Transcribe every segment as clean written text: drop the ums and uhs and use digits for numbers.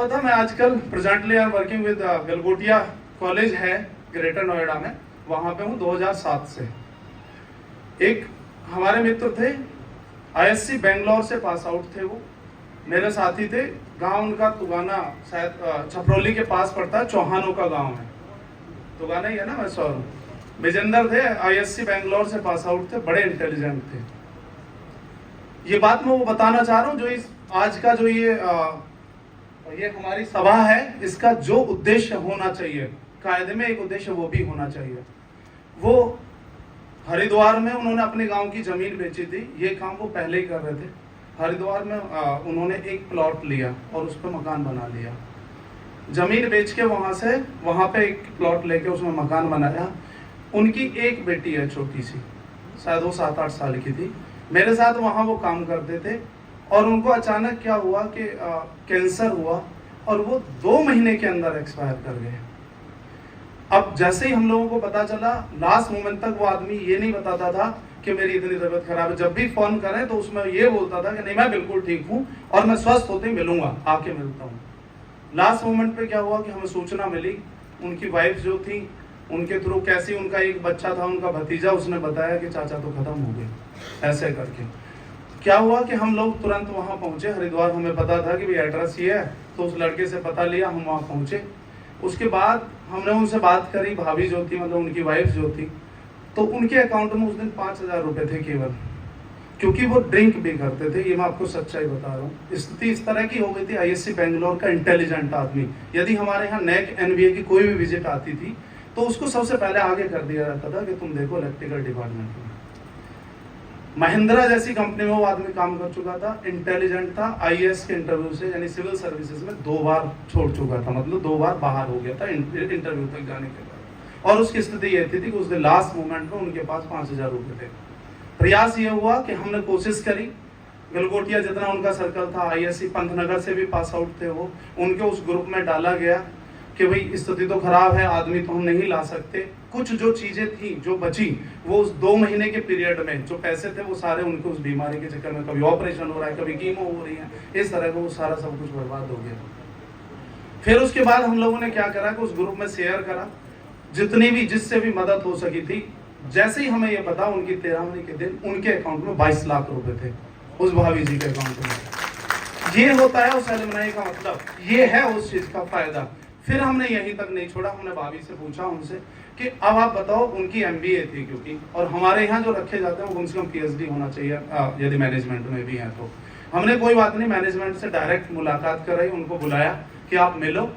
हुआ था, मैं आजकल presently I am working with Galgotia college है ग्रेटर नोएडा में, वहाँ पे हूँ 2007 से। एक हमारे मित्र थे, आईएससी बेंगलोर से पास आउट थे, वो मेरे साथी थे। गांव उनका तुगाना, शायद छपरौली के पास पड़ता है, चौहानों का गांव है, तुगाना ही है ना, मैं सॉरी। विजेंदर थे, आईएससी बेंगलोर से पास आउट थे, बड़े इंटेलिजेंट थे। ये बात मैं वो बताना चाह रहा हूँ, जो इस आज का जो ये हमारी सभा है, इसका जो उद्देश्य होना चाहिए, कायदे में एक उद्देश्य वो भी होना चाहिए। वो हरिद्वार में उन्होंने अपने गांव की जमीन बेची थी, ये काम वो पहले ही कर रहे थे। हरिद्वार में उन्होंने एक प्लॉट लिया और उस पर मकान बना लिया। जमीन बेच के वहां पे एक प्लॉट लेके उसमें मकान बनाया। उनकी एक बेटी है छोटी सी, शायद वो 7-8 साल की थी। मेरे साथ वहां वो काम करते थे और उनको अचानक क्या हुआ कि कैंसर हुआ और वो 2 महीने के अंदर एक्सपायर कर गए। अब जैसे ही हम लोगों को पता चला, लास्ट मोमेंट तक वो आदमी ये नहीं बताता था कि मेरी इतनी तबीयत खराब है। जब भी फोन करें तो उसमें ये बोलता था कि नहीं, मैं बिल्कुल ठीक हूँ और मैं स्वस्थ होते ही मिलूंगा, आके मिलता हूँ। लास्ट मोमेंट पे क्या हुआ कि हमें सूचना मिली, उनकी वाइफ जो थी उनके थ्रू, कैसी उनका एक बच्चा था, उनका भतीजा, उसने बताया कि चाचा तो खत्म हो गए। ऐसे करके क्या हुआ कि हम लोग तुरंत वहां पहुंचे हरिद्वार। हमें पता था कि भाई एड्रेस ये है, तो उस लड़के से पता लिया, हम वहां पहुंचे। उसके बाद हमने उनसे बात करी, भाभी जो थी, मतलब उनकी वाइफ जो थी, तो उनके अकाउंट में उस दिन 5,000 रुपए थे केवल, क्योंकि वो ड्रिंक भी करते थे। ये मैं आपको सच्चाई बता रहा हूँ। स्थिति इस तरह की हो गई थी। आईएससी बेंगलोर का इंटेलिजेंट आदमी, यदि हमारे यहाँ नेक एनबीए की कोई भी विजिट आती थी तो उसको सबसे पहले आगे कर दिया जाता था कि तुम देखो इलेक्ट्रिकल डिपार्टमेंट में। महिंद्रा जैसी कंपनी में वो आदमी काम कर चुका था, इंटेलिजेंट था। आईएएस के इंटरव्यू से, यानी सिविल सर्विसेज में 2 बार छोड़ चुका था, मतलब 2 बार बाहर हो गया था इंटरव्यू तक जाने के बाद। और उसकी स्थिति ये थी कि उसके लास्ट मोमेंट में उनके पास 5,000 रुपए थे। प्रयास ये हुआ कि हमने कोशिश करी, गलगोटिया जितना उनका सर्कल था, आईएससी पंतनगर से भी पास आउट थे वो, उनके उस ग्रुप में डाला गया कि भाई स्थिति तो खराब है, आदमी तो हम नहीं ला सकते। कुछ जो चीजें थी जो बची, वो उस 2 महीने के पीरियड में जो पैसे थे वो सारे उनके उस बीमारी के चक्कर में, कभी ऑपरेशन हो रहा है, कभी कीमो हो रही है, इस तरह का वो सारा सब कुछ बर्बाद हो गया। फिर उसके बाद हम लोगों ने क्या करा कि उस ग्रुप में शेयर करा, जितनी भी जिससे भी मदद हो सकी थी। जैसे ही हमें ये पता, उनकी 13वीं के दिन उनके अकाउंट में 22 लाख रुपए थे, उस भाभी जी के अकाउंट में। ये होता है उस एलुमनाई का मतलब, ये है उस चीज का फायदा। फिर हमने यहीं तक नहीं छोड़ा, हमने भाभी से पूछा उनसे कि अब आप बताओ, उनकी एमबीए थी क्योंकि, और हमारे यहाँ जो रखे जाते हैं वो कम से कम पीएचडी होना चाहिए, यदि मैनेजमेंट में भी है तो। हमने कोई बात नहीं, मैनेजमेंट से डायरेक्ट मुलाकात कराई, उनको बुलाया कि आप मिलो।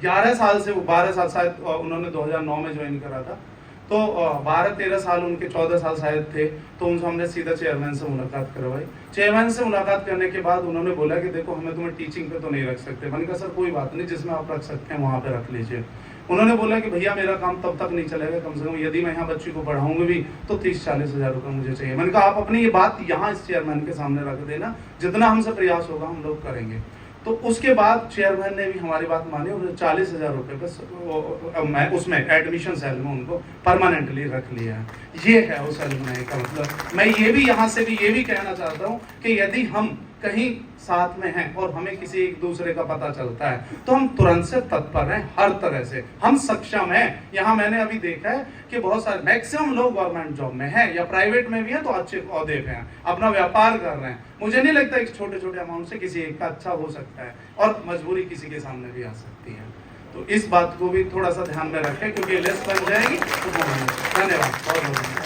11 साल से, 12 साल शायद उन्होंने 2009 में ज्वाइन करा था, तो 12-13 साल उनके, 14 साल शायद थे, तो उनसे हमने सीधा चेयरमैन से मुलाकात करवाई। चेयरमैन से मुलाकात करने के बाद उन्होंने बोला कि देखो, हमें तुम्हें टीचिंग पे तो नहीं रख सकते। मैंने कहा सर कोई बात नहीं, जिसमें आप रख सकते हैं वहाँ पे रख लीजिए। उन्होंने बोला कि भैया मेरा काम तब तक नहीं चलेगा, कम से कम यदि मैं यहाँ बच्ची को पढ़ाऊंगी भी तो 30-40 हज़ार रुपये मुझे चाहिए। मैंने कहा आप अपनी ये बात यहाँ इस चेयरमैन के सामने रख देना, जितना हमसे प्रयास होगा हम लोग करेंगे। तो उसके बाद चेयरमैन ने भी हमारी बात मानी और 40,000 रुपये का उसमें एडमिशन सेल में उनको परमानेंटली रख लिया है। ये है उस एलुमनाई का मतलब। मैं ये भी यहाँ से भी ये भी कहना चाहता हूँ कि यदि हम कहीं साथ में हैं और हमें किसी एक दूसरे का पता चलता है तो हम तुरंत से तत्पर हैं, हर तरह से हम सक्षम हैं। यहाँ मैंने अभी देखा है कि बहुत सारे मैक्सिमम लोग गवर्नमेंट जॉब में हैं या प्राइवेट में भी हैं, तो अच्छे ओहदे पे हैं, अपना व्यापार कर रहे हैं। मुझे नहीं लगता एक छोटे-छोटे अमाउंट से किसी एक का अच्छा हो सकता है, और मजबूरी किसी के सामने भी आ सकती है। तो इस बात को भी थोड़ा सा ध्यान में रखें, क्योंकि लिस्ट बन जाएगी। धन्यवाद, बहुत बहुत।